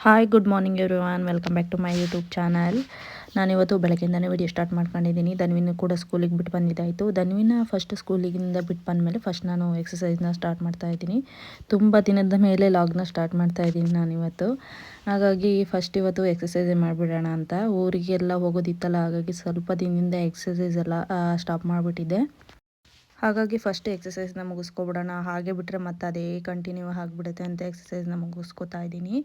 Hi good morning everyone, welcome back to my YouTube channel. ನಾನಿವತ್ತು ಬೆಳಗ್ಗೆಯಿಂದನೇ video start ಮಾಡ್ಕೊಂಡಿದ್ದೀನಿ. ಧನ್ವಿನ ಕೂಡ ಸ್ಕೂಲಿಗೆ ಬಿಟ್ಟು ಬಂದಿದ್ದಾಯಿತು. ಧನ್ವಿನ ಫಸ್ಟ್ ಸ್ಕೂಲಿಗಿಂದ ಬಿಟ್ಟು ಬಂದಮೇಲೆ ಫಸ್ಟ್ ನಾನು ಎಕ್ಸಸೈಸ್ನ ಸ್ಟಾರ್ಟ್ ಮಾಡ್ತಾಯಿದ್ದೀನಿ. ತುಂಬ ದಿನದ ಮೇಲೆ ಲಾಗ್ನ ಸ್ಟಾರ್ಟ್ ಮಾಡ್ತಾಯಿದ್ದೀನಿ ನಾನಿವತ್ತು. ಹಾಗಾಗಿ ಫಸ್ಟ್ ಇವತ್ತು ಎಕ್ಸಸೈಸೇ ಮಾಡಿಬಿಡೋಣ ಅಂತ. ಊರಿಗೆಲ್ಲ ಹೋಗೋದಿತ್ತಲ್ಲ, ಹಾಗಾಗಿ ಸ್ವಲ್ಪ ದಿನದಿಂದ ಎಕ್ಸಸೈಸ್ ಎಲ್ಲ ಸ್ಟಾಪ್ ಮಾಡಿಬಿಟ್ಟಿದ್ದೆ. ಹಾಗಾಗಿ ಫಸ್ಟ್ ಎಕ್ಸಸೈಸ್ನ ಮುಗಿಸ್ಕೊಬಿಡೋಣ, ಹಾಗೆ ಬಿಟ್ಟರೆ ಮತ್ತೆ ಅದೇ ಕಂಟಿನ್ಯೂ ಆಗಿಬಿಡುತ್ತೆ ಅಂತ ಎಕ್ಸಸೈಸ್ನ ಮುಗಿಸ್ಕೊತಾ ಇದ್ದೀನಿ.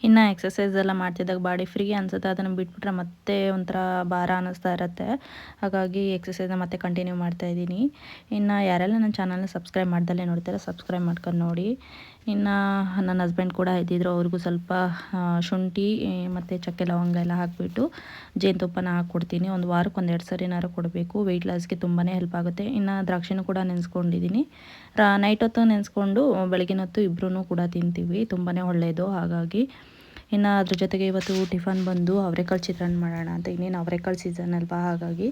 ಇನ್ನು ಎಕ್ಸಸೈಸ್ ಎಲ್ಲ ಮಾಡ್ತಿದ್ದಾಗ ಬಾಡಿ ಫ್ರೀ ಅನಿಸುತ್ತೆ, ಅದನ್ನು ಬಿಟ್ಬಿಟ್ರೆ ಮತ್ತೆ ಒಂಥರ ಭಾರ ಅನ್ನಿಸ್ತಾ ಇರುತ್ತೆ. ಹಾಗಾಗಿ ಎಕ್ಸಸೈಸ್ನ ಮತ್ತೆ ಕಂಟಿನ್ಯೂ ಮಾಡ್ತಾಯಿದ್ದೀನಿ. ಇನ್ನು ಯಾರೆಲ್ಲ ನನ್ನ ಚಾನಲ್ನ ಸಬ್ಸ್ಕ್ರೈಬ್ ಮಾಡ್ದಲ್ಲೇ ನೋಡ್ತಾರೆ, ಸಬ್ಸ್ಕ್ರೈಬ್ ಮಾಡ್ಕೊಂಡು ನೋಡಿ. ಇನ್ನು ನನ್ನ ಹಸ್ಬೆಂಡ್ ಕೂಡ ಇದ್ದಿದ್ರು, ಅವ್ರಿಗೂ ಸ್ವಲ್ಪ ಶುಂಠಿ ಮತ್ತು ಚಕ್ಕೆ ಲವಂಗ ಎಲ್ಲ ಹಾಕಿಬಿಟ್ಟು ಜೇನುತುಪ್ಪನ ಹಾಕ್ಕೊಡ್ತೀನಿ. ಒಂದು ವಾರಕ್ಕೆ ಒಂದೆರಡು ಸರಿನಾರು ಕೊಡಬೇಕು. ವೆಯ್ಟ್ ಲಾಸ್ಗೆ ತುಂಬಾ ಹೆಲ್ಪ್ ಆಗುತ್ತೆ. ಇನ್ನು ದ್ರಾಕ್ಷಿನೂ ಕೂಡ ನೆನೆಸ್ಕೊಂಡಿದ್ದೀನಿ. ನೈಟ್ ಹೊತ್ತು ನೆನೆಸ್ಕೊಂಡು ಬೆಳಗಿನ ಹೊತ್ತು ಇಬ್ಬರೂ ಕೂಡ ತಿಂತೀವಿ, ತುಂಬಾ ಒಳ್ಳೆಯದು. ಹಾಗಾಗಿ ಇನ್ನು ಅದ್ರ ಜೊತೆಗೆ ಇವತ್ತು ಟಿಫನ್ ಬಂದು ಅವರೆಕಾಳು ಚಿತ್ರಾನ್ನ ಮಾಡೋಣ ಅಂತ. ಇನ್ನೇನು ಅವರೆಕಾಳು ಸೀಸನ್ ಅಲ್ವಾ, ಹಾಗಾಗಿ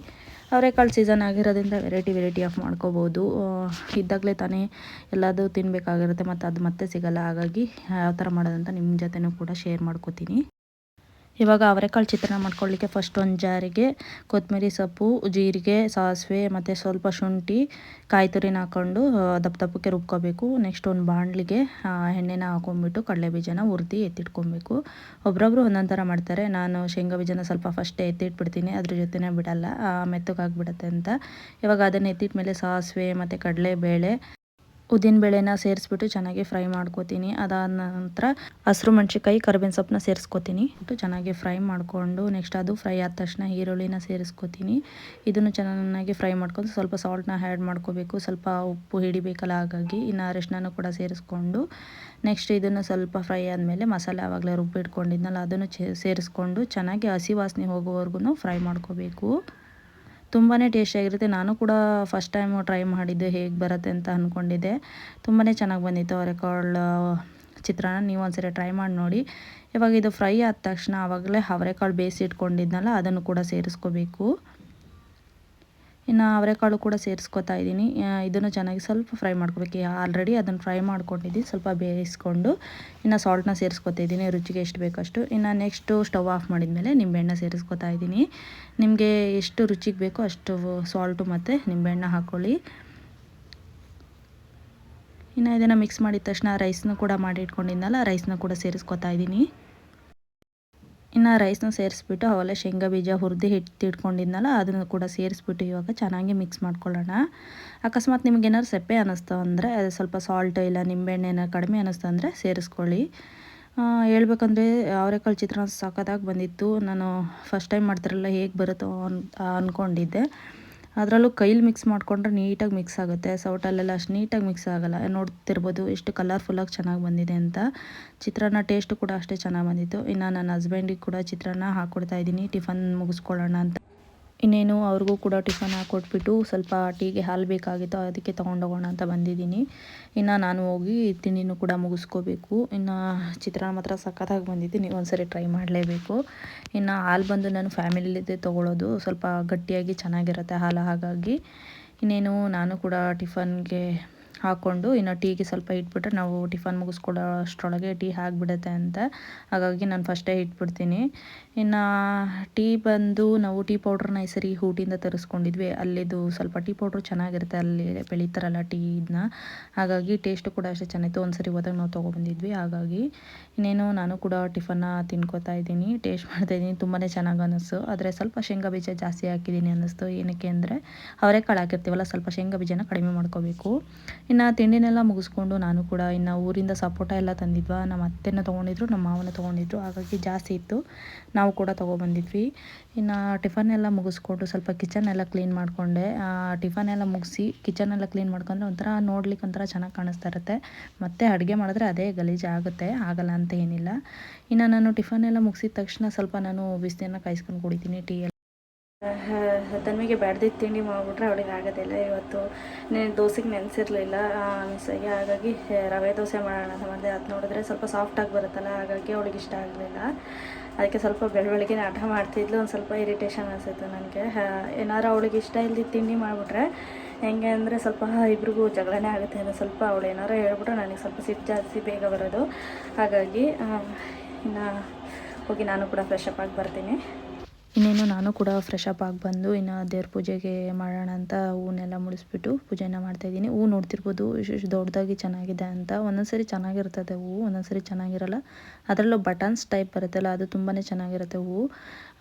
ಅವರೆಕಾಳು ಸೀಸನ್ ಆಗಿರೋದ್ರಿಂದ ವೆರೈಟಿ ಆಫ್ ಮಾಡ್ಕೋಬೋದು. ಇದ್ದಾಗಲೇ ತಾನೇ ಎಲ್ಲದೂ ತಿನ್ನಬೇಕಾಗಿರುತ್ತೆ, ಮತ್ತು ಅದು ಮತ್ತೆ ಸಿಗೋಲ್ಲ. ಹಾಗಾಗಿ ಯಾವ ಥರ ಮಾಡೋದಂತ ನಿಮ್ಮ ಜೊತೆನೂ ಕೂಡ ಶೇರ್ ಮಾಡ್ಕೋತೀನಿ. ಇವಾಗ ಅವರೆಕಾಳು ಚಿತ್ರಾನ್ನ ಮಾಡ್ಕೊಳ್ಳಿಕ್ಕೆ ಫಸ್ಟ್ ಒಂದು ಜಾರಿಗೆ ಕೊತ್ತಂಬರಿ ಸೊಪ್ಪು, ಜೀರಿಗೆ, ಸಾಸಿವೆ ಮತ್ತು ಸ್ವಲ್ಪ ಶುಂಠಿ, ಕಾಯಿ ತುರಿನ ಹಾಕ್ಕೊಂಡು ದಪ್ಪಕ್ಕೆ ರುಬ್ಕೋಬೇಕು. ನೆಕ್ಸ್ಟ್ ಒಂದು ಬಾಣಲಿಗೆ ಎಣ್ಣೆನ ಹಾಕೊಂಡ್ಬಿಟ್ಟು ಕಡಲೆ ಬೀಜನ ಹುರಿದು ಎತ್ತಿಟ್ಕೊಬೇಕು. ಒಬ್ಬೊಬ್ರು ಒಂದೊಂದು ಥರ ಮಾಡ್ತಾರೆ. ನಾನು ಶೇಂಗಾ ಬೀಜನ ಸ್ವಲ್ಪ ಫಸ್ಟೇ ಎತ್ತಿಟ್ಬಿಡ್ತೀನಿ, ಅದ್ರ ಜೊತೆನೇ ಬಿಡಲ್ಲ, ಮೆತ್ತಗಾಗ್ಬಿಡುತ್ತೆ ಅಂತ. ಇವಾಗ ಅದನ್ನು ಎತ್ತಿಟ್ಮೇಲೆ ಸಾಸಿವೆ ಮತ್ತು ಕಡಲೆಬೇಳೆ, ಉದ್ದಿನಬೇಳೆನ ಸೇರಿಸ್ಬಿಟ್ಟು ಚೆನ್ನಾಗಿ ಫ್ರೈ ಮಾಡ್ಕೋತೀನಿ. ಅದಾದ ನಂತರ ಹಸಿರು ಮೆಣಸಿನ್ಕಾಯಿ, ಕರಿಬೇವಿನ ಸೊಪ್ಪನ್ನ ಸೇರಿಸ್ಕೋತೀನಿ. ಚೆನ್ನಾಗಿ ಫ್ರೈ ಮಾಡಿಕೊಂಡು ನೆಕ್ಸ್ಟ್ ಅದು ಫ್ರೈ ಆದ ತಕ್ಷಣ ಈರುಳ್ಳಿನ ಸೇರಿಸ್ಕೋತೀನಿ. ಇದನ್ನು ಚೆನ್ನಾಗಿ ಫ್ರೈ ಮಾಡ್ಕೊಂಡು ಸ್ವಲ್ಪ ಸಾಲ್ಟ್ನ ಆ್ಯಡ್ ಮಾಡ್ಕೋಬೇಕು, ಸ್ವಲ್ಪ ಉಪ್ಪು ಹಿಡಿಬೇಕಲ್ಲ, ಹಾಗಾಗಿ. ಇನ್ನು ಅರಿಶಿನ ಕೂಡ ಸೇರಿಸ್ಕೊಂಡು ನೆಕ್ಸ್ಟ್ ಇದನ್ನು ಸ್ವಲ್ಪ ಫ್ರೈ ಆದಮೇಲೆ ಮಸಾಲೆ ಆವಾಗಲೇ ರುಬ್ಬಿಟ್ಕೊಂಡಿದ್ನಲ್ಲ ಅದನ್ನು ಸೇರಿಸ್ಕೊಂಡು ಚೆನ್ನಾಗಿ ಹಸಿ ವಾಸನೆ ಹೋಗೋವರೆಗೂ ಫ್ರೈ ಮಾಡ್ಕೋಬೇಕು. ತುಂಬಾ ಟೇಸ್ಟಿಯಾಗಿರುತ್ತೆ. ನಾನು ಕೂಡ ಫಸ್ಟ್ ಟೈಮು ಟ್ರೈ ಮಾಡಿದ್ದೆ, ಹೇಗೆ ಬರುತ್ತೆ ಅಂತ ಅಂದ್ಕೊಂಡಿದ್ದೆ. ತುಂಬಾ ಚೆನ್ನಾಗಿ ಬಂದಿತ್ತು ಅವರೆಕಾಳು ಚಿತ್ರಾನ್ನ. ನೀವು ಒಂದ್ಸರಿ ಟ್ರೈ ಮಾಡಿ ನೋಡಿ. ಇವಾಗ ಇದು ಫ್ರೈ ಆದ ತಕ್ಷಣ ಆವಾಗಲೇ ಅವರೆಕಾಳು ಬೇಯಿಸಿಟ್ಕೊಂಡಿದ್ನಲ್ಲ ಅದನ್ನು ಕೂಡ ಸೇರಿಸ್ಕೋಬೇಕು. ಇನ್ನು ಅವರೆಕಾಳು ಕೂಡ ಸೇರಿಸ್ಕೊತಾ ಇದ್ದೀನಿ. ಇದನ್ನು ಚೆನ್ನಾಗಿ ಸ್ವಲ್ಪ ಫ್ರೈ ಮಾಡ್ಕೋಬೇಕು. ಆಲ್ರೆಡಿ ಅದನ್ನು ಫ್ರೈ ಮಾಡ್ಕೊಂಡಿದ್ದೀನಿ, ಸ್ವಲ್ಪ ಬೇಯಿಸ್ಕೊಂಡು ಇನ್ನು ಸಾಲ್ಟ್ನ ಸೇರಿಸ್ಕೊತಾ ಇದ್ದೀನಿ, ರುಚಿಗೆ ಎಷ್ಟು ಬೇಕಷ್ಟು. ಇನ್ನು ನೆಕ್ಸ್ಟು ಸ್ಟವ್ ಆಫ್ ಮಾಡಿದ್ಮೇಲೆ ನಿಂಬೆಹಣ್ಣ ಸೇರಿಸ್ಕೊತಾ ಇದ್ದೀನಿ. ನಿಮಗೆ ಎಷ್ಟು ರುಚಿಗೆ ಬೇಕೋ ಅಷ್ಟು ಸಾಲ್ಟು ಮತ್ತು ನಿಂಬೆಹಣ್ಣ ಹಾಕ್ಕೊಳ್ಳಿ. ಇನ್ನು ಇದನ್ನು ಮಿಕ್ಸ್ ಮಾಡಿದ ತಕ್ಷಣ ರೈಸ್ನ ಕೂಡ ಮಾಡಿ ಇಟ್ಕೊಂಡಿದ್ನಲ್ಲ, ರೈಸ್ನ ಕೂಡ ಸೇರಿಸ್ಕೊತಾ ಇದ್ದೀನಿ. ಇನ್ನು ರೈಸ್ನ ಸೇರಿಸ್ಬಿಟ್ಟು ಅವೆಲ್ಲ ಶೇಂಗಾ ಬೀಜ ಹುರಿದು ಇಟ್ಕೊಂಡಿದ್ನಲ್ಲ ಅದನ್ನು ಕೂಡ ಸೇರಿಸ್ಬಿಟ್ಟು ಇವಾಗ ಚೆನ್ನಾಗಿ ಮಿಕ್ಸ್ ಮಾಡ್ಕೊಳ್ಳೋಣ. ಅಕಸ್ಮಾತ್ ನಿಮ್ಗೆ ಏನಾದ್ರು ಸಪ್ಪೆ ಅನ್ನಿಸ್ತು ಅಂದರೆ ಸ್ವಲ್ಪ ಸಾಲ್ಟ್ ಇಲ್ಲ ನಿಂಬೆಹಣ್ಣು ಕಡಿಮೆ ಅನ್ನಿಸ್ತು ಅಂದರೆ ಸೇರಿಸ್ಕೊಳ್ಳಿ. ಹೇಳ್ಬೇಕಂದ್ರೆ ಅವರೆಕಾಳು ಚಿತ್ರಾನ್ನ ಸಖತ್ತಾಗಿ ಬಂದಿತ್ತು. ನಾನು ಫಸ್ಟ್ ಟೈಮ್ ಮಾಡ್ತಿರಲ್ಲ, ಹೇಗೆ ಬರುತ್ತೋ ಅಂದ್ಕೊಂಡಿದ್ದೆ. ಅದರಲ್ಲೂ ಕೈಲಿ ಮಿಕ್ಸ್ ಮಾಡಿಕೊಂಡ್ರೆ ನೀಟಾಗಿ ಮಿಕ್ಸ್ ಆಗುತ್ತೆ, ಸೌಟಲ್ಲೆಲ್ಲ ಅಷ್ಟು ನೀಟಾಗಿ ಮಿಕ್ಸ್ ಆಗೋಲ್ಲ. ನೋಡ್ತಿರ್ಬೋದು ಎಷ್ಟು ಕಲರ್ಫುಲ್ಲಾಗಿ ಚೆನ್ನಾಗಿ ಬಂದಿದೆ ಅಂತ. ಚಿತ್ರಾನ್ನ ಟೇಸ್ಟು ಕೂಡ ಅಷ್ಟೇ ಚೆನ್ನಾಗಿ ಬಂದಿತ್ತು. ಇನ್ನು ನನ್ನ ಹಸ್ಬೆಂಡಿಗೆ ಕೂಡ ಚಿತ್ರಾನ್ನ ಹಾಕ್ಕೊಡ್ತಾ ಇದ್ದೀನಿ, ಟಿಫನ್ ಮುಗಿಸ್ಕೊಳ್ಳೋಣ ಅಂತ. ಇನ್ನೇನು ಅವ್ರಿಗೂ ಕೂಡ ಟಿಫನ್ ಹಾಕ್ಕೊಟ್ಬಿಟ್ಟು ಸ್ವಲ್ಪ ಟೀಗೆ ಹಾಲು ಬೇಕಾಗಿತ್ತು, ಅದಕ್ಕೆ ತೊಗೊಂಡೋಗೋಣ ಅಂತ ಬಂದಿದ್ದೀನಿ. ಇನ್ನು ನಾನು ಹೋಗಿ ತಿಂಡಿನೂ ಕೂಡ ಮುಗಿಸ್ಕೋಬೇಕು. ಇನ್ನು ಚಿತ್ರಾನ್ನ ಮಾತ್ರ ಸಖತ್ತಾಗಿ ಬಂದಿದ್ದು, ನೀವು ಒಂದ್ಸರಿ ಟ್ರೈ ಮಾಡಲೇಬೇಕು. ಇನ್ನು ಹಾಲು ಬಂದು ನಾನು ಫ್ಯಾಮಿಲಿದೇ ತೊಗೊಳ್ಳೋದು, ಸ್ವಲ್ಪ ಗಟ್ಟಿಯಾಗಿ ಚೆನ್ನಾಗಿರುತ್ತೆ ಹಾಲು. ಹಾಗಾಗಿ ಇನ್ನೇನು ನಾನು ಕೂಡ ಟಿಫನ್ಗೆ ಹಾಕ್ಕೊಂಡು ಇನ್ನು ಟೀಗೆ ಸ್ವಲ್ಪ ಇಟ್ಬಿಟ್ರೆ ನಾವು ಟಿಫನ್ ಮುಗಿಸ್ಕೊಡೋ ಅಷ್ಟರೊಳಗೆ ಟೀ ಆಗಿಬಿಡುತ್ತೆ ಅಂತ. ಹಾಗಾಗಿ ನಾನು ಫಸ್ಟೇ ಇಟ್ಬಿಡ್ತೀನಿ. ಇನ್ನು ಟೀ ಬಂದು ನಾವು ಟೀ ಪೌಡ್ರನ್ನ ಈ ಸರಿ ಊಟಿಂದ ತರಿಸ್ಕೊಂಡಿದ್ವಿ. ಅಲ್ಲಿದು ಸ್ವಲ್ಪ ಟೀ ಪೌಡ್ರು ಚೆನ್ನಾಗಿರುತ್ತೆ, ಅಲ್ಲಿ ಬೆಳೀತಾರಲ್ಲ ಟೀನ. ಹಾಗಾಗಿ ಟೇಸ್ಟು ಕೂಡ ಅಷ್ಟೇ ಚೆನ್ನಾಗಿತ್ತು. ಒಂದು ಸರಿ ಹೋದಾಗ ನಾವು ತೊಗೊಬಂದಿದ್ವಿ. ಹಾಗಾಗಿ ಇನ್ನೇನು ನಾನು ಕೂಡ ಟಿಫನ್ನ ತಿನ್ಕೋತಾ ಇದ್ದೀನಿ, ಟೇಸ್ಟ್ ಮಾಡ್ತಾಯಿದ್ದೀನಿ. ತುಂಬಾ ಚೆನ್ನಾಗಿ ಅನ್ನಿಸ್ತು, ಆದರೆ ಸ್ವಲ್ಪ ಶೇಂಗಾ ಬೀಜ ಜಾಸ್ತಿ ಹಾಕಿದ್ದೀನಿ ಅನ್ನಿಸ್ತು. ಏನಕ್ಕೆ ಅಂದರೆ ಅವರೆಕಾಳು ಹಾಕಿರ್ತೀವಲ್ಲ, ಸ್ವಲ್ಪ ಶೇಂಗಾ ಬೀಜನ ಕಡಿಮೆ ಮಾಡ್ಕೋಬೇಕು. ಇನ್ನು ತಿಂಡಿನೆಲ್ಲ ಮುಗಿಸ್ಕೊಂಡು ನಾನು ಕೂಡ ಇನ್ನು ಊರಿಂದ ಸಪೋಟ ಎಲ್ಲ ತಂದಿದ್ವಾ, ನಮ್ಮ ಅತ್ತೆನ ತೊಗೊಂಡಿದ್ರು, ನಮ್ಮ ಮಾವನ ತೊಗೊಂಡಿದ್ರು. ಹಾಗಾಗಿ ಜಾಸ್ತಿ ಇತ್ತು, ನಾವು ಕೂಡ ತೊಗೊಬಂದಿದ್ವಿ. ಇನ್ನು ಟಿಫನ್ ಎಲ್ಲ ಮುಗಿಸ್ಕೊಂಡು ಸ್ವಲ್ಪ ಕಿಚನ್ ಎಲ್ಲ ಕ್ಲೀನ್ ಮಾಡಿಕೊಂಡೆ. ಟಿಫನ್ ಎಲ್ಲ ಮುಗಿಸಿ ಕಿಚನ್ ಎಲ್ಲ ಕ್ಲೀನ್ ಮಾಡ್ಕೊಂಡ್ರೆ ಒಂಥರ ನೋಡ್ಲಿಕ್ಕೆ ಒಂಥರ ಚೆನ್ನಾಗಿ ಕಾಣಿಸ್ತಾ ಇರುತ್ತೆ. ಮತ್ತು ಅಡುಗೆ ಮಾಡಿದ್ರೆ ಅದೇ ಗಲೀಜು ಆಗುತ್ತೆ, ಆಗಲ್ಲ ಅಂತ ಏನಿಲ್ಲ. ಇನ್ನು ನಾನು ಟಿಫನ್ ಎಲ್ಲ ಮುಗಿಸಿದ ತಕ್ಷಣ ಸ್ವಲ್ಪ ನಾನು ಬಿಸಿನೀರನ್ನ ಕಾಯಿಸ್ಕೊಂಡು ಕುಡಿತೀನಿ. ಟೀ ತನ್ವಿಗೆ ಬ್ಯಾಡ್ದಿದ್ದು ತಿಂಡಿ ಮಾಡಿಬಿಟ್ರೆ ಅವಳಿಗೆ ಆಗೋದಿಲ್ಲ. ಇವತ್ತು ದೋಸೆಗೆ ನೆನೆಸಿರಲಿಲ್ಲ ಮಿಸ್ಸಾಗಿ, ಹಾಗಾಗಿ ರವೆ ದೋಸೆ ಮಾಡೋಣ ಅಂತ ಮಾಡಿದೆ. ಅದು ನೋಡಿದ್ರೆ ಸ್ವಲ್ಪ ಸಾಫ್ಟಾಗಿ ಬರುತ್ತಲ್ಲ, ಹಾಗಾಗಿ ಅವಳಿಗೆ ಇಷ್ಟ ಆಗಲಿಲ್ಲ. ಅದಕ್ಕೆ ಸ್ವಲ್ಪ ಬೆಳಗ್ಗೆ ಹಠ ಮಾಡ್ತಿದ್ಲು, ಒಂದು ಸ್ವಲ್ಪ ಇರಿಟೇಷನ್ ಅನಿಸಿತ್ತು ನನಗೆ. ಏನಾದ್ರು ಅವಳಿಗೆ ಇಷ್ಟ ಇಲ್ದಿದ್ದು ತಿಂಡಿ ಮಾಡಿಬಿಟ್ರೆ ಹೆಂಗೆ ಅಂದರೆ ಸ್ವಲ್ಪ ಇಬ್ರಿಗೂ ಜಗಳನೇ ಆಗುತ್ತೆ. ಸ್ವಲ್ಪ ಅವಳು ಏನಾರು ಹೇಳ್ಬಿಟ್ರೆ ನನಗೆ ಸ್ವಲ್ಪ ಸಿಟ್ಟು ಜಾಸ್ತಿ ಬೇಗ ಬರೋದು. ಹಾಗಾಗಿ ಇನ್ನು ಹೋಗಿ ನಾನು ಕೂಡ ಫ್ರೆಶ್ ಅಪ್ ಆಗಿ ಬರ್ತೀನಿ. ಇನ್ನೇನು ನಾನು ಕೂಡ ಫ್ರೆಶ್ ಅಪ್ ಆಗಿ ಬಂದು ಇನ್ನು ದೇವ್ರ ಪೂಜೆಗೆ ಮಾಡೋಣ ಅಂತ ಹೂವನ್ನೆಲ್ಲ ಮುಡಿಸ್ಬಿಟ್ಟು ಪೂಜೆನ ಮಾಡ್ತಾಯಿದ್ದೀನಿ. ಹೂವು ನೋಡ್ತಿರ್ಬೋದು ಎಷ್ಟು ದೊಡ್ಡದಾಗಿ ಚೆನ್ನಾಗಿದೆ ಅಂತ. ಒಂದೊಂದ್ಸರಿ ಚೆನ್ನಾಗಿರ್ತದೆ ಹೂವು, ಒಂದೊಂದ್ಸರಿ ಚೆನ್ನಾಗಿರಲ್ಲ. ಅದರಲ್ಲೂ ಬಟನ್ಸ್ ಟೈಪ್ ಬರುತ್ತಲ್ಲ ಅದು ತುಂಬಾ ಚೆನ್ನಾಗಿರುತ್ತೆ ಹೂವು.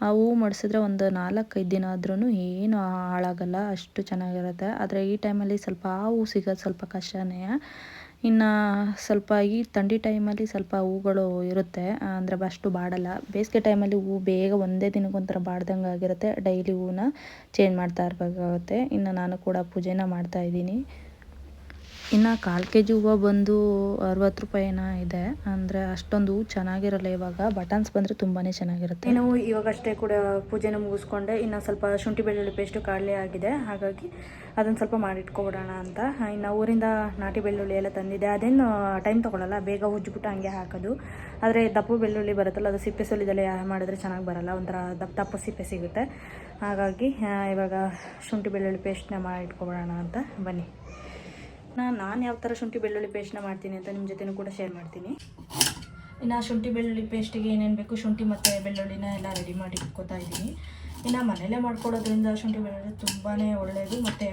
ಆ ಹೂವು ಮಡಿಸಿದ್ರೆ ಒಂದು 4-5 ದಿನ ಆದ್ರೂ ಏನು ಹಾಳಾಗಲ್ಲ, ಅಷ್ಟು ಚೆನ್ನಾಗಿರುತ್ತೆ. ಆದರೆ ಈ ಟೈಮಲ್ಲಿ ಸ್ವಲ್ಪ ಆ ಹೂವು ಸಿಗೋದು ಸ್ವಲ್ಪ ಕಷ್ಟನೇ. ಇನ್ನು ಸ್ವಲ್ಪ ಈ ಥಂಡಿ ಟೈಮಲ್ಲಿ ಸ್ವಲ್ಪ ಹೂಗಳು ಇರುತ್ತೆ, ಅಂದರೆ ಅಷ್ಟು ಬಾಡಲ್ಲ. ಬೇಸಿಗೆ ಟೈಮಲ್ಲಿ ಹೂವು ಬೇಗ ಒಂದೇ ದಿನಕ್ಕೊಂಥರ ಬಾಡ್ದಂಗೆ ಆಗಿರುತ್ತೆ. ಡೈಲಿ ಹೂವನ್ನ ಚೇಂಜ್ ಮಾಡ್ತಾ ಇರಬೇಕಾಗುತ್ತೆ. ಇನ್ನು ನಾನು ಕೂಡ ಪೂಜೆನ ಮಾಡ್ತಾಯಿದ್ದೀನಿ. ಇನ್ನು 1/4 kg ಹೂವು ಬಂದು 60 ರೂಪಾಯಿನ ಇದೆ. ಅಂದರೆ ಅಷ್ಟೊಂದು ಹೂವು ಚೆನ್ನಾಗಿರಲ್ಲ. ಇವಾಗ ಬಟನ್ಸ್ ಬಂದರೆ ತುಂಬಾ ಚೆನ್ನಾಗಿರುತ್ತೆ. ಇನ್ನು ಇವಾಗಷ್ಟೇ ಕೂಡ ಪೂಜೆನ ಮುಗಿಸ್ಕೊಂಡೆ. ಇನ್ನು ಸ್ವಲ್ಪ ಶುಂಠಿ ಬೆಳ್ಳುಳ್ಳಿ ಪೇಸ್ಟು ಖಾಲಿ ಆಗಿದೆ, ಹಾಗಾಗಿ ಅದನ್ನು ಸ್ವಲ್ಪ ಮಾಡಿಟ್ಕೊಬಿಡೋಣ ಅಂತ. ಇನ್ನು ಊರಿಂದ ನಾಟಿ ಬೆಳ್ಳುಳ್ಳಿ ಎಲ್ಲ ತಂದಿದ್ದೆ. ಅದೇನು ಟೈಮ್ ತೊಗೊಳ್ಳಲ್ಲ, ಬೇಗ ಉಜ್ಜಿಬಿಟ್ಟು ಹಂಗೆ ಹಾಕೋದು. ಆದರೆ ದಪ್ಪು ಬೆಳ್ಳುಳ್ಳಿ ಬರುತ್ತಲ್ಲ, ಅದು ಸಿಪ್ಪೆ ಸುಲಿದಲ್ಲೇ ಮಾಡಿದ್ರೆ ಚೆನ್ನಾಗಿ ಬರೋಲ್ಲ, ಒಂಥರ ದಪ್ಪ ಸಿಪ್ಪೆ ಸಿಗುತ್ತೆ. ಹಾಗಾಗಿ ಇವಾಗ ಶುಂಠಿ ಬೆಳ್ಳುಳ್ಳಿ ಪೇಸ್ಟ್ನ ಮಾಡಿಟ್ಕೊಬಿಡೋಣ ಅಂತ ಬನ್ನಿ. ನಾನು ಯಾವ ಥರ ಶುಂಠಿ ಬೆಳ್ಳುಳ್ಳಿ ಪೇಸ್ಟ್ನ ಮಾಡ್ತೀನಿ ಅಂತ ನಿಮ್ಮ ಜೊತೆನೂ ಕೂಡ ಶೇರ್ ಮಾಡ್ತೀನಿ. ಇನ್ನು ಶುಂಠಿ ಬೆಳ್ಳುಳ್ಳಿ ಪೇಸ್ಟಿಗೆ ಏನೇನು ಬೇಕು, ಶುಂಠಿ ಮತ್ತು ಬೆಳ್ಳುಳ್ಳಿನ ಎಲ್ಲ ರೆಡಿ ಮಾಡಿ ಇಟ್ಕೊತಾ ಇದ್ದೀನಿ. ಇನ್ನು ಮನೆಯಲ್ಲೇ ಮಾಡ್ಕೊಡೋದ್ರಿಂದ ಶುಂಠಿ ಬೆಳ್ಳುಳ್ಳಿ ತುಂಬಾ ಒಳ್ಳೆಯದು, ಮತ್ತು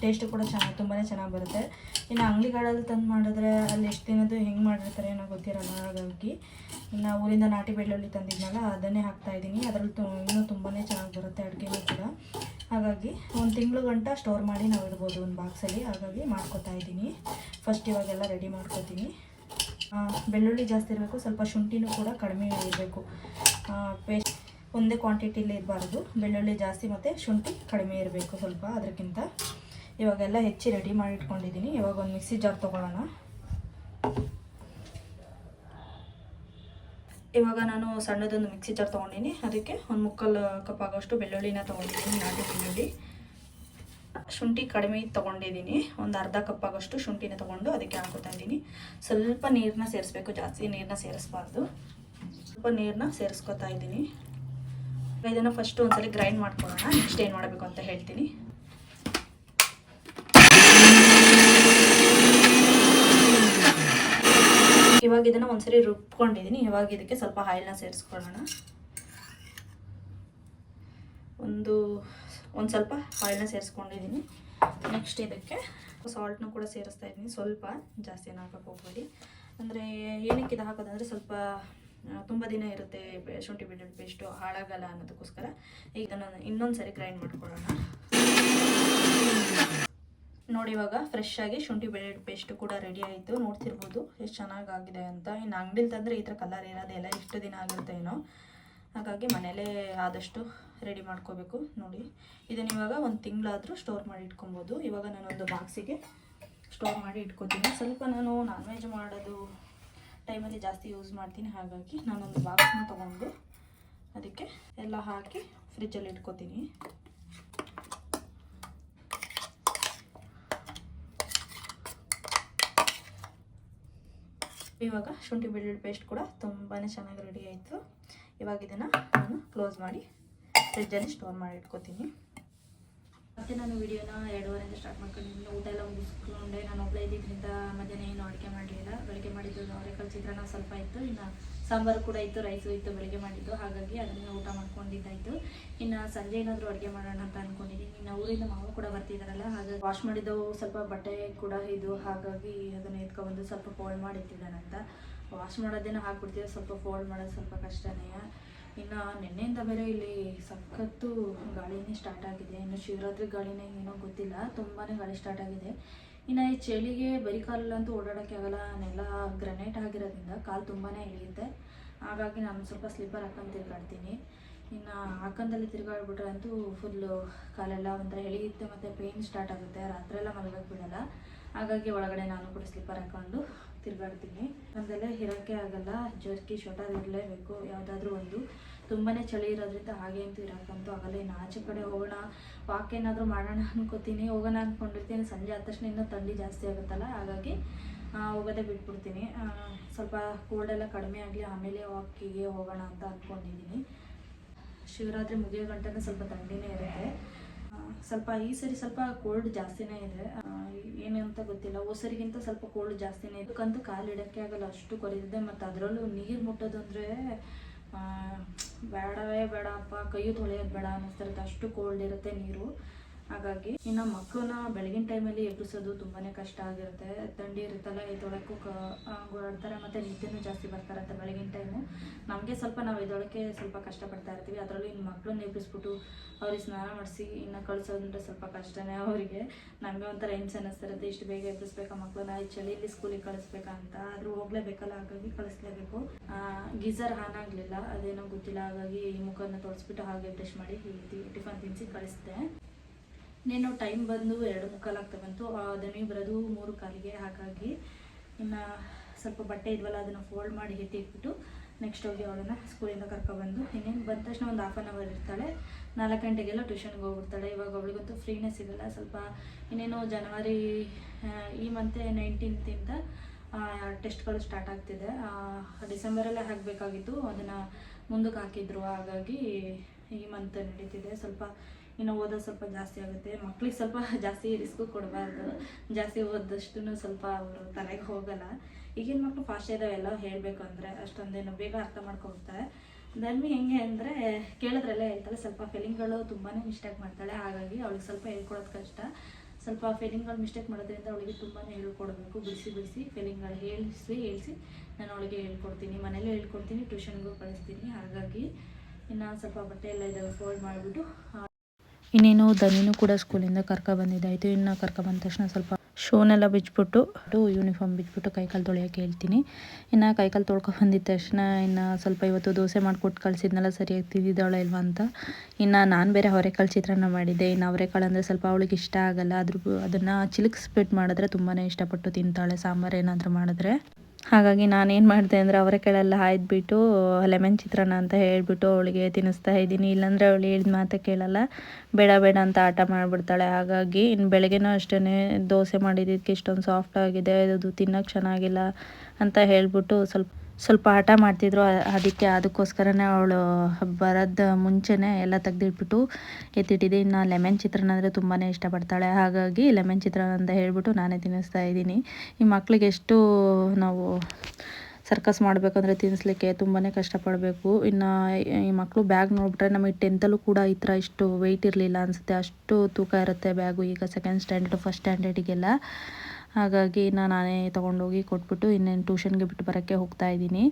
ಟೇಸ್ಟು ಕೂಡ ತುಂಬಾ ಚೆನ್ನಾಗಿ ಬರುತ್ತೆ. ಇನ್ನು ಅಂಗಡಿಗಳಲ್ಲಿ ತಂದು ಮಾಡಿದ್ರೆ ಅಲ್ಲಿ ಎಷ್ಟು ದಿನದ್ದು ಹೆಂಗೆ ಮಾಡಿರ್ತಾರೆ ಏನೋ ಗೊತ್ತಿರಲ್ಲ. ಹಾಗಾಗಿ ಇನ್ನು ಊರಿಂದ ನಾಟಿ ಬೆಳ್ಳುಳ್ಳಿ ತಂದಿದ್ನಲ್ಲ ಅದನ್ನೇ ಹಾಕ್ತಾಯಿದ್ದೀನಿ. ಅದರಲ್ಲಿ ಇನ್ನೂ ತುಂಬಾ ಚೆನ್ನಾಗಿ ಬರುತ್ತೆ ಅಡುಗೆನೂ ಕೂಡ. ಹಾಗಾಗಿ 1 ತಿಂಗಳು ಗಂಟ ಸ್ಟೋರ್ ಮಾಡಿ ನಾವು ಇಡ್ಬೋದು ಒಂದು ಬಾಕ್ಸಲ್ಲಿ. ಹಾಗಾಗಿ ಮಾಡ್ಕೊತಾ ಇದ್ದೀನಿ. ಫಸ್ಟ್ ಇವಾಗೆಲ್ಲ ರೆಡಿ ಮಾಡ್ಕೊತೀನಿ. ಬೆಳ್ಳುಳ್ಳಿ ಜಾಸ್ತಿ ಇರಬೇಕು, ಸ್ವಲ್ಪ ಶುಂಠಿನೂ ಕೂಡ ಕಡಿಮೆ ಇರಬೇಕು. ಪೇಸ್ಟ್ ಒಂದೇ ಕ್ವಾಂಟಿಟಿಲಿ ಇರಬಾರ್ದು, ಬೆಳ್ಳುಳ್ಳಿ ಜಾಸ್ತಿ ಮತ್ತು ಶುಂಠಿ ಕಡಿಮೆ ಇರಬೇಕು ಸ್ವಲ್ಪ ಅದಕ್ಕಿಂತ. ಇವಾಗೆಲ್ಲ ಹೆಚ್ಚಿ ರೆಡಿ ಮಾಡಿ ಇಟ್ಕೊಂಡಿದ್ದೀನಿ. ಇವಾಗ ಒಂದು ಮಿಕ್ಸಿ ಜಾರ್ ತೊಗೊಳ್ಳೋಣ. ಇವಾಗ ನಾನು ಸಣ್ಣದೊಂದು ಮಿಕ್ಸಿ ಜಾರ್ ತೊಗೊಂಡಿನಿ. ಅದಕ್ಕೆ 1/3 ಕಪ್ ಆಗೋಷ್ಟು ಬೆಳ್ಳುಳ್ಳಿನ ತೊಗೊಂಡಿದ್ದೀನಿ, ನಾಟಿ ಬೆಳ್ಳುಳ್ಳಿ. ಶುಂಠಿ ಕಡಿಮೆ ತೊಗೊಂಡಿದ್ದೀನಿ, ಒಂದು ಅರ್ಧ ಕಪ್ ಆಗೋಷ್ಟು ಶುಂಠಿನ ತೊಗೊಂಡು ಅದಕ್ಕೆ ಹಾಕೋತಾ ಇದ್ದೀನಿ. ಸ್ವಲ್ಪ ನೀರನ್ನ ಸೇರಿಸ್ಬೇಕು, ಜಾಸ್ತಿ ನೀರನ್ನ ಸೇರಿಸ್ಬಾರ್ದು. ಸ್ವಲ್ಪ ನೀರನ್ನ ಸೇರಿಸ್ಕೊತಾ ಇದ್ದೀನಿ. ಇದನ್ನು ಫಸ್ಟ್ ಒಂದ್ಸಲ ಗ್ರೈಂಡ್ ಮಾಡ್ಕೊಳ್ಳೋಣ, ನೆಕ್ಸ್ಟ್ ಏನು ಮಾಡಬೇಕು ಅಂತ ಹೇಳ್ತೀನಿ. ಇವಾಗ ಇದನ್ನು ಒಂದ್ಸರಿ ರುಬ್ಕೊಂಡಿದ್ದೀನಿ. ಇವಾಗ ಇದಕ್ಕೆ ಸ್ವಲ್ಪ ಆಯಿಲ್ನ ಸೇರಿಸ್ಕೊಳ್ಳೋಣ. ಒಂದು ಸ್ವಲ್ಪ ಆಯಿಲ್ನ ಸೇರಿಸ್ಕೊಂಡಿದ್ದೀನಿ. ನೆಕ್ಸ್ಟ್ ಇದಕ್ಕೆ ಸಾಲ್ಟ್ನ ಕೂಡ ಸೇರಿಸ್ತಾ ಇದ್ದೀನಿ. ಸ್ವಲ್ಪ ಜಾಸ್ತಿ ಹಾಕೋಕೆ ಹೋಗ್ಬೇಡಿ. ಅಂದರೆ ಏನಕ್ಕೆ ಇದು ಹಾಕೋದಂದರೆ ಸ್ವಲ್ಪ ತುಂಬ ದಿನ ಇರುತ್ತೆ ಶುಂಠಿ ಬೆಳ್ಳುಳ್ಳಿ ಪೇಸ್ಟು, ಹಾಳಾಗಲ್ಲ ಅನ್ನೋದಕ್ಕೋಸ್ಕರ. ಈಗ ನಾನು ಇನ್ನೊಂದು ಸರಿ ಗ್ರೈಂಡ್ ಮಾಡ್ಕೊಳ್ಳೋಣ. ನೋಡಿ ಇವಾಗ ಫ್ರೆಶ್ ಆಗಿ ಶುಂಠಿ ಬೆಳ್ಳುಳ್ಳಿ ಪೇಸ್ಟು ಕೂಡ ರೆಡಿ ಆಯಿತು. ನೋಡ್ತಿರ್ಬೋದು ಎಷ್ಟು ಚೆನ್ನಾಗಾಗಿದೆ ಅಂತ. ಇನ್ನು ಅಂಗಡಿಲಿ ತಂದರೆ ಈ ಥರ ಕಲರ್ ಇರೋದೆಲ್ಲ ಎಷ್ಟು ದಿನ ಆಗಿರುತ್ತೆ ಏನೋ. ಹಾಗಾಗಿ ಮನೇಲೇ ಆದಷ್ಟು ರೆಡಿ ಮಾಡ್ಕೋಬೇಕು. ನೋಡಿ ಇದನ್ನು ಇವಾಗ 1 ತಿಂಗಳಾದರೂ ಸ್ಟೋರ್ ಮಾಡಿ ಇಟ್ಕೊಬೋದು. ಇವಾಗ ನಾನೊಂದು ಬಾಕ್ಸಿಗೆ ಸ್ಟೋರ್ ಮಾಡಿ ಇಟ್ಕೊತೀನಿ. ಸ್ವಲ್ಪ ನಾನು ನಾನ್ ವೆಜ್ ಮಾಡೋದು ಟೈಮಲ್ಲಿ ಜಾಸ್ತಿ ಯೂಸ್ ಮಾಡ್ತೀನಿ. ಹಾಗಾಗಿ ನಾನೊಂದು ಬಾಕ್ಸ್ನ ತೊಗೊಂಡು ಅದಕ್ಕೆ ಎಲ್ಲ ಹಾಕಿ ಫ್ರಿಜ್ಜಲ್ಲಿ ಇಟ್ಕೊತೀನಿ. ಇವಾಗ ಶುಂಠಿ ಬೆಳ್ಳುಳ್ಳಿ ಪೇಸ್ಟ್ ಕೂಡ ತುಂಬಾ ಚೆನ್ನಾಗಿ ರೆಡಿ ಆಯಿತು. ಇವಾಗ ಇದನ್ನು ನಾನು ಕ್ಲೋಸ್ ಮಾಡಿ ಫ್ರಿಜ್ಜಲ್ಲಿ ಸ್ಟೋರ್ ಮಾಡಿ ಇಟ್ಕೊತೀನಿ. ಮತ್ತು ನಾನು ವಿಡಿಯೋನ 2:30 ಸ್ಟಾರ್ಟ್ ಮಾಡ್ಕೊಂಡಿದ್ದೀನಿ. ಊಟ ಎಲ್ಲ ಮುಗಿಸ್ಕೊಂಡೆ. ನಾನು ಒಬ್ಬಳೇ ಇದ್ದಿದ್ದರಿಂದ ಮಧ್ಯಾಹ್ನ ಏನು ಅಡುಗೆ ಮಾಡಲಿಲ್ಲ. ಬೆಳಗ್ಗೆ ಮಾಡಿದ್ದು ಅವರೆಕಾಳು ಚಿತ್ರಾನ್ನ ಸ್ವಲ್ಪ ಇತ್ತು, ಇನ್ನು ಸಾಂಬಾರು ಕೂಡ ಇತ್ತು, ರೈಸು ಇತ್ತು ಬೆಳಗ್ಗೆ ಮಾಡಿದ್ದು. ಹಾಗಾಗಿ ಅದನ್ನು ಊಟ ಮಾಡ್ಕೊಂಡಿದ್ದಾಯಿತು. ಇನ್ನು ಸಂಜೆ ಏನಾದರೂ ಅಡುಗೆ ಮಾಡೋಣ ಅಂತ ಅಂದ್ಕೊಂಡಿದ್ದೀನಿ. ಇನ್ನು ಊರಿಂದ ಮಾವ ಕೂಡ ಬರ್ತಿದ್ದಾರಲ್ಲ, ಹಾಗಾಗಿ ವಾಶ್ ಮಾಡಿದ್ದವು ಸ್ವಲ್ಪ ಬಟ್ಟೆ ಕೂಡ ಇದು, ಹಾಗಾಗಿ ಅದನ್ನು ಎತ್ಕೊಬಂದು ಸ್ವಲ್ಪ ಫೋಲ್ಡ್ ಮಾಡಿ ಇಟ್ಟಿದ್ದಾನಂತ. ವಾಶ್ ಮಾಡೋದೇನೋ ಹಾಕ್ಬಿಡ್ತೀವಿ, ಸ್ವಲ್ಪ ಫೋಲ್ಡ್ ಮಾಡೋದು ಸ್ವಲ್ಪ ಕಷ್ಟನೇ. ಇನ್ನು ನಿನ್ನೆಯಿಂದ ಬೇರೆ ಇಲ್ಲಿ ಸಖತ್ತು ಗಾಳಿನೇ ಸ್ಟಾರ್ಟ್ ಆಗಿದೆ. ಇನ್ನು ಶಿವರಾತ್ರಿ ಗಾಳಿನೇ ಏನೋ ಗೊತ್ತಿಲ್ಲ, ತುಂಬಾ ಗಾಳಿ ಸ್ಟಾರ್ಟ್ ಆಗಿದೆ. ಇನ್ನು ಈ ಚಳಿಗೆ ಬರೀ ಕಾಲಲ್ಲಂತೂ ಓಡಾಡೋಕ್ಕೆ ಆಗಲ್ಲ. ನೆಲ ಗ್ರನೈಟ್ ಆಗಿರೋದ್ರಿಂದ ಕಾಲು ತುಂಬಾ ಇಳಿಯುತ್ತೆ. ಹಾಗಾಗಿ ನಾನು ಸ್ವಲ್ಪ ಸ್ಲಿಪ್ಪರ್ ಹಾಕೊಂಡು ತಿರುಗಾಡ್ತೀನಿ. ಇನ್ನು ಹಾಕೊಂಡಲ್ಲಿ ತಿರುಗಾಡ್ಬಿಟ್ರೆ ಅಂತೂ ಫುಲ್ಲು ಕಾಲೆಲ್ಲ ಒಂಥರ ಎಳೆಯುತ್ತೆ ಮತ್ತು ಪೇಯ್ನ್ ಸ್ಟಾರ್ಟ್ ಆಗುತ್ತೆ. ರಾತ್ರಿಯೆಲ್ಲ ಮಲಗೋಕ್ಕೆ ಬಿಡಲ್ಲ. ಹಾಗಾಗಿ ಒಳಗಡೆ ನಾನು ಕೂಡ ಸ್ಲಿಪ್ಪರ್ ಹಾಕ್ಕೊಂಡು ತಿರುಗಾಡ್ತೀನಿ. ನಮ್ಮದೆಲ್ಲ ಇರೋಕ್ಕೆ ಆಗಲ್ಲ, ಜರ್ಕಿ ಶೋಟರ್ ಇರಲೇಬೇಕು ಯಾವುದಾದ್ರೂ ಒಂದು. ತುಂಬಾ ಚಳಿ ಇರೋದ್ರಿಂದ ಹಾಗೆ ಅಂತೂ ಇರೋಕ್ಕಂತೂ ಆಗಲ್ಲ. ಇನ್ನು ಆಚೆ ಕಡೆ ಹೋಗೋಣ, ವಾಕ್ ಏನಾದರೂ ಮಾಡೋಣ ಅನ್ಕೋತೀನಿ. ಹೋಗೋಣ ಅಂದ್ಕೊಂಡಿರ್ತೀನಿ. ಸಂಜೆ ಆದ ತಕ್ಷಣ ಇನ್ನೂ ಥಂಡಿ ಜಾಸ್ತಿ ಆಗುತ್ತಲ್ಲ, ಹಾಗಾಗಿ ಹೋಗೋದೇ ಬಿಟ್ಬಿಡ್ತೀನಿ. ಸ್ವಲ್ಪ ಕೋಲ್ಡೆಲ್ಲ ಕಡಿಮೆ ಆಗಲಿ ಆಮೇಲೆ ವಾಕಿಗೆ ಹೋಗೋಣ ಅಂತ ಅಂದ್ಕೊಂಡಿದ್ದೀನಿ. ಶಿವರಾತ್ರಿ ಮುಗಿಯೋ ಗಂಟೆ ಸ್ವಲ್ಪ ಥಂಡಿನೇ ಇರುತ್ತೆ. ಸ್ವಲ್ಪ ಈ ಸರಿ ಸ್ವಲ್ಪ ಕೋಲ್ಡ್ ಜಾಸ್ತಿನೇ ಇದೆ, ಏನಂತ ಗೊತ್ತಿಲ್ಲ. ಸರಿಗಿಂತ ಸ್ವಲ್ಪ ಕೋಲ್ಡ್ ಜಾಸ್ತಿನೇ ಇದೆ. ಇದಕ್ಕಂತೂ ಕಾಲಿಡೋಕ್ಕೆ ಆಗಲ್ಲ, ಅಷ್ಟು ಕೊರಿದಿದೆ. ಮತ್ತು ಅದರಲ್ಲೂ ನೀರು ಮುಟ್ಟೋದಂದರೆ ಬೇಡವೇ ಬೇಡಪ್ಪ, ಕೈ ತೊಳೆಯೋದು ಬೇಡ ಅನ್ನಿಸ್ತಿರುತ್ತೆ, ಅಷ್ಟು ಕೋಲ್ಡ್ ಇರುತ್ತೆ ನೀರು. ಹಾಗಾಗಿ ಇನ್ನು ಮಕ್ಕಳನ್ನ ಬೆಳಗಿನ ಟೈಮಲ್ಲಿ ಎಬ್ಬಿಸೋದು ತುಂಬಾ ಕಷ್ಟ ಆಗಿರುತ್ತೆ. ಥಂಡಿ ಇರುತ್ತಲ್ಲ, ಎದ್ದೊಳಕ್ಕೂ ಓಡಾಡ್ತಾರೆ, ಮತ್ತು ನಿದ್ದೆನೂ ಜಾಸ್ತಿ ಬರ್ತಾರಂತೆ ಬೆಳಗಿನ ಟೈಮು. ನಮಗೆ ಸ್ವಲ್ಪ ನಾವು ಎದ್ದೊಳಕ್ಕೆ ಸ್ವಲ್ಪ ಕಷ್ಟಪಡ್ತಾ ಇರ್ತೀವಿ. ಅದರಲ್ಲೂ ಇನ್ನು ಮಕ್ಕಳನ್ನ ಎಬ್ಬಿಸ್ಬಿಟ್ಟು ಅವ್ರಿಗೆ ಸ್ನಾನ ಮಾಡಿಸಿ ಇನ್ನು ಕಳಿಸೋದಂದ್ರೆ ಸ್ವಲ್ಪ ಕಷ್ಟನೇ ಅವರಿಗೆ. ನಮಗೆ ಒಂಥರ ಹಿಂಸೆ ಅನ್ನಿಸ್ತಿರುತ್ತೆ, ಇಷ್ಟು ಬೇಗ ಎಬ್ಬಿಸ್ಬೇಕಾ ಮಕ್ಕಳನ್ನ, ಈ ಚಳಿಯಲ್ಲಿ ಸ್ಕೂಲಿಗೆ ಕಳಿಸ್ಬೇಕಾ ಅಂತ. ಆದರೂ ಹೋಗ್ಲೇಬೇಕಲ್ಲ, ಹಾಗಾಗಿ ಕಳಿಸ್ಲೇಬೇಕು. ಗೀಸರ್ ಆನ್ ಆಗಲಿಲ್ಲ, ಅದೇನೋ ಗೊತ್ತಿಲ್ಲ. ಹಾಗಾಗಿ ಮುಖನ ತೊಳೆಸ್ಬಿಟ್ಟು ಹಾಗೆ ಬ್ರಷ್ ಮಾಡಿ ಟಿಫನ್ ತಿನ್ನಿಸಿ ಕಳಿಸಿದೆ. ಇನ್ನೇನು ಟೈಮ್ ಬಂದು 2:45 ಆಗ್ತಾ ಬಂತು. ದನಿ ಬರೋದು 3:15. ಹಾಗಾಗಿ ಇನ್ನು ಸ್ವಲ್ಪ ಬಟ್ಟೆ ಇದ್ವಲ್ಲ, ಅದನ್ನು ಫೋಲ್ಡ್ ಮಾಡಿ ಇಟ್ಬಿಟ್ಟು ನೆಕ್ಸ್ಟ್ ಹೋಗಿ ಅವಳನ್ನು ಸ್ಕೂಲಿಂದ ಕರ್ಕೊಬಂದು ಇನ್ನೇನು ಬಂದ ತಕ್ಷಣ ಒಂದು 1/2 ಅವರ್ ಇರ್ತಾಳೆ. 4 ಗಂಟೆಗೆಲ್ಲ ಟ್ಯೂಷನ್ಗೆ ಹೋಗ್ಬಿಡ್ತಾಳೆ. ಇವಾಗ ಅವಳಿಗಂತೂ ಫ್ರೀನೇ ಸಿಗಲ್ಲ. ಸ್ವಲ್ಪ ಇನ್ನೇನು ಜನವರಿ ಈ ಮಂತೆ 19th ಟೆಸ್ಟ್ಗಳು ಸ್ಟಾರ್ಟ್ ಆಗ್ತಿದೆ. ಡಿಸೆಂಬರಲ್ಲೇ ಹಾಕಬೇಕಾಗಿತ್ತು, ಅದನ್ನು ಮುಂದಕ್ಕೆ ಹಾಕಿದ್ರು. ಹಾಗಾಗಿ ಈ ಮಂತ್ ನಡೀತಿದೆ. ಸ್ವಲ್ಪ ಇನ್ನು ಓದೋದು ಸ್ವಲ್ಪ ಜಾಸ್ತಿ ಆಗುತ್ತೆ. ಮಕ್ಳಿಗೆ ಸ್ವಲ್ಪ ಜಾಸ್ತಿ ರಿಸ್ಕು ಕೊಡಬಾರ್ದು, ಜಾಸ್ತಿ ಓದಷ್ಟು ಸ್ವಲ್ಪ ಅವರು ತಲೆಗೆ ಹೋಗಲ್ಲ. ಈಗಿನ ಮಕ್ಕಳು ಫಾಸ್ಟ್ ಇದ್ದಾವೆ, ಎಲ್ಲ ಹೇಳಬೇಕು ಅಂದರೆ ಅಷ್ಟೊಂದೇನು ಬೇಗ ಅರ್ಥ ಮಾಡ್ಕೊಳ್ತಾರೆ. ಧನ್ವಿ ಹೆಂಗೆ ಅಂದರೆ ಕೇಳಿದ್ರಲ್ಲೇ ಹೇಳ್ತಾಳೆ, ಸ್ವಲ್ಪ ಫೆಲಿಂಗ್ಗಳು ತುಂಬಾ ಮಿಸ್ಟೇಕ್ ಮಾಡ್ತಾಳೆ. ಹಾಗಾಗಿ ಅವಳಿಗೆ ಸ್ವಲ್ಪ ಹೇಳ್ಕೊಡೋದು ಕಷ್ಟ. ಸ್ವಲ್ಪ ಫೆಲಿಂಗ್ಗಳು ಮಿಸ್ಟೇಕ್ ಮಾಡೋದ್ರಿಂದ ಅವಳಿಗೆ ತುಂಬಾ ಹೇಳ್ಕೊಡ್ಬೇಕು. ಬಿಡಿಸಿ ಫೆಲಿಂಗ್ಗಳು ಹೇಳಿಸಿ ನಾನು ಅವಳಿಗೆ ಹೇಳ್ಕೊಡ್ತೀನಿ, ಮನೇಲೂ ಹೇಳ್ಕೊಡ್ತೀನಿ, ಟ್ಯೂಷನ್ಗೂ ಕಳಿಸ್ತೀನಿ. ಹಾಗಾಗಿ ಇನ್ನು ಸ್ವಲ್ಪ ಬಟ್ಟೆ ಎಲ್ಲ ಇದ್ದಾವೆ, ಫೋಲ್ಡ್ ಮಾಡಿಬಿಟ್ಟು ಇನ್ನೇನು ಧನಿನೂ ಕೂಡ ಸ್ಕೂಲಿಂದ ಕರ್ಕೊಬಂದಿದ್ದಾಯಿತು. ಇನ್ನು ಕರ್ಕೊಬಂದ ತಕ್ಷಣ ಸ್ವಲ್ಪ ಶೂನೆಲ್ಲ ಬಿಚ್ಬಿಟ್ಟು ಯೂನಿಫಾರ್ಮ್ ಬಿಚ್ಬಿಟ್ಟು ಕೈಕಾಲು ತೊಳೆಯೋಕ್ಕೆ ಹೇಳ್ತೀನಿ. ಇನ್ನು ಕೈಕಾಲು ತೊಳ್ಕೊಬಂದಿದ್ದ ತಕ್ಷಣ ಇನ್ನು ಸ್ವಲ್ಪ ಇವತ್ತು ದೋಸೆ ಮಾಡಿಕೊಟ್ಟು ಕಳಿಸಿದ್ನಲ್ಲ, ಸರಿಯಾಗಿ ತಿಂದಿದ್ದಾಳೆ ಇಲ್ವಾ ಅಂತ. ಇನ್ನು ನಾನು ಬೇರೆ ಅವರೆಕಾಳು ಚಿತ್ರಾನ್ನ ಮಾಡಿದ್ದೆ. ಇನ್ನು ಅವರೆಕಾಳು ಅಂದರೆ ಸ್ವಲ್ಪ ಅವಳಿಗೆ ಇಷ್ಟ ಆಗಲ್ಲ, ಅದನ್ನು ಚಿಲುಕಿಸ್ಬಿಟ್ಟು ಮಾಡಿದ್ರೆ ತುಂಬಾ ಇಷ್ಟಪಟ್ಟು ತಿಂತಾಳೆ, ಸಾಂಬಾರು ಏನಾದರೂ ಮಾಡಿದ್ರೆ. ಹಾಗಾಗಿ ನಾನೇನು ಮಾಡಿದೆ ಅಂದರೆ ಅವರೆಕಾಳೆಲ್ಲ ಹಾಯ್ದುಬಿಟ್ಟು ಲೆಮನ್ ಚಿತ್ರಾನ್ನ ಅಂತ ಹೇಳಿಬಿಟ್ಟು ಅವಳಿಗೆ ತಿನ್ನಿಸ್ತಾ ಇದ್ದೀನಿ. ಇಲ್ಲಾಂದರೆ ಅವಳು ಹೇಳಿದ ಮಾತೇ ಕೇಳಲ್ಲ, ಬೇಡ ಬೇಡ ಅಂತ ಆಟ ಮಾಡಿಬಿಡ್ತಾಳೆ. ಹಾಗಾಗಿ ಇನ್ನು ಬೆಳಗ್ಗೆನೂ ಅಷ್ಟೇ ದೋಸೆ ಮಾಡಿದ್ದಕ್ಕೆ ಇಷ್ಟೊಂದು ಸಾಫ್ಟ್ ಆಗಿದೆ, ಅದು ತಿನ್ನೋಕ್ಕೆ ಚೆನ್ನಾಗಿಲ್ಲ ಅಂತ ಹೇಳಿಬಿಟ್ಟು ಸ್ವಲ್ಪ ಆಟ ಮಾಡ್ತಿದ್ರು. ಅದಕ್ಕೋಸ್ಕರನೇ ಅವಳು ಬರೋದು ಮುಂಚೆನೇ ಎಲ್ಲ ತೆಗೆದಿಟ್ಬಿಟ್ಟು ಎತ್ತಿಟ್ಟಿದ್ದೆ. ಇನ್ನು ಲೆಮನ್ ಚಿತ್ರಾನ್ನ ಅಂದರೆ ತುಂಬಾ ಇಷ್ಟಪಡ್ತಾಳೆ. ಹಾಗಾಗಿ ಲೆಮನ್ ಚಿತ್ರಾನ್ನ ಅಂತ ಹೇಳ್ಬಿಟ್ಟು ನಾನೇ ತಿನ್ನಿಸ್ತಾ ಇದ್ದೀನಿ. ಈ ಮಕ್ಕಳಿಗೆ ಎಷ್ಟು ನಾವು ಸರ್ಕಸ್ ಮಾಡಬೇಕಂದ್ರೆ ತಿನ್ನಿಸ್ಲಿಕ್ಕೆ ತುಂಬಾ ಕಷ್ಟಪಡಬೇಕು. ಇನ್ನು ಈ ಮಕ್ಕಳು ಬ್ಯಾಗ್ ನೋಡಿಬಿಟ್ರೆ ನಮಗೆ 10th ಕೂಡ ಈ ಥರ ಇಷ್ಟು ವೆಯ್ಟ್ ಇರಲಿಲ್ಲ ಅನಿಸುತ್ತೆ, ಅಷ್ಟು ತೂಕ ಇರುತ್ತೆ ಬ್ಯಾಗು. ಈಗ 2nd ಸ್ಟ್ಯಾಂಡರ್ಡ್ 1st ಸ್ಟ್ಯಾಂಡರ್ಡಿಗೆಲ್ಲ. ಹಾಗಾಗಿ ನಾನೇ ತೊಗೊಂಡೋಗಿ ಕೊಟ್ಬಿಟ್ಟು ಇನ್ನೇನು ಟ್ಯೂಷನ್ಗೆ ಬಿಟ್ಟು ಬರೋಕ್ಕೆ ಹೋಗ್ತಾ ಇದ್ದೀನಿ.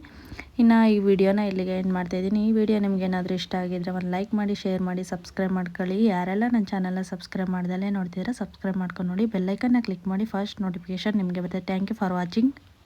ಇನ್ನು ಈ ವಿಡಿಯೋನ ಇಲ್ಲಿಗೆ ಎಂಡ್ ಮಾಡ್ತಾಯಿದ್ದೀನಿ. ಈ ವಿಡಿಯೋ ನಿಮ್ಗೆ ಏನಾದರೂ ಇಷ್ಟ ಆಗಿದ್ರೆ ಒಂದು ಲೈಕ್ ಮಾಡಿ, ಶೇರ್ ಮಾಡಿ, ಸಬ್ಸ್ಕ್ರೈಬ್ ಮಾಡ್ಕೊಳ್ಳಿ. ಯಾರೆಲ್ಲ ನನ್ನ ಚಾನಲ್ನ ಸಬ್ಸ್ಕ್ರೈಬ್ ಮಾಡ್ದಲ್ಲೇ ನೋಡ್ತಿದ್ರೆ ಸಬ್ಸ್ಕ್ರೈಬ್ ಮಾಡ್ಕೊಂಡು ನೋಡಿ, ಬೆಲ್ಲೈಕನ್ನ ಕ್ಲಿಕ್ ಮಾಡಿ, ಫಸ್ಟ್ ನೋಟಿಫಿಕೇಷನ್ ನಿಮಗೆ ಬರುತ್ತೆ. Thank you for watching.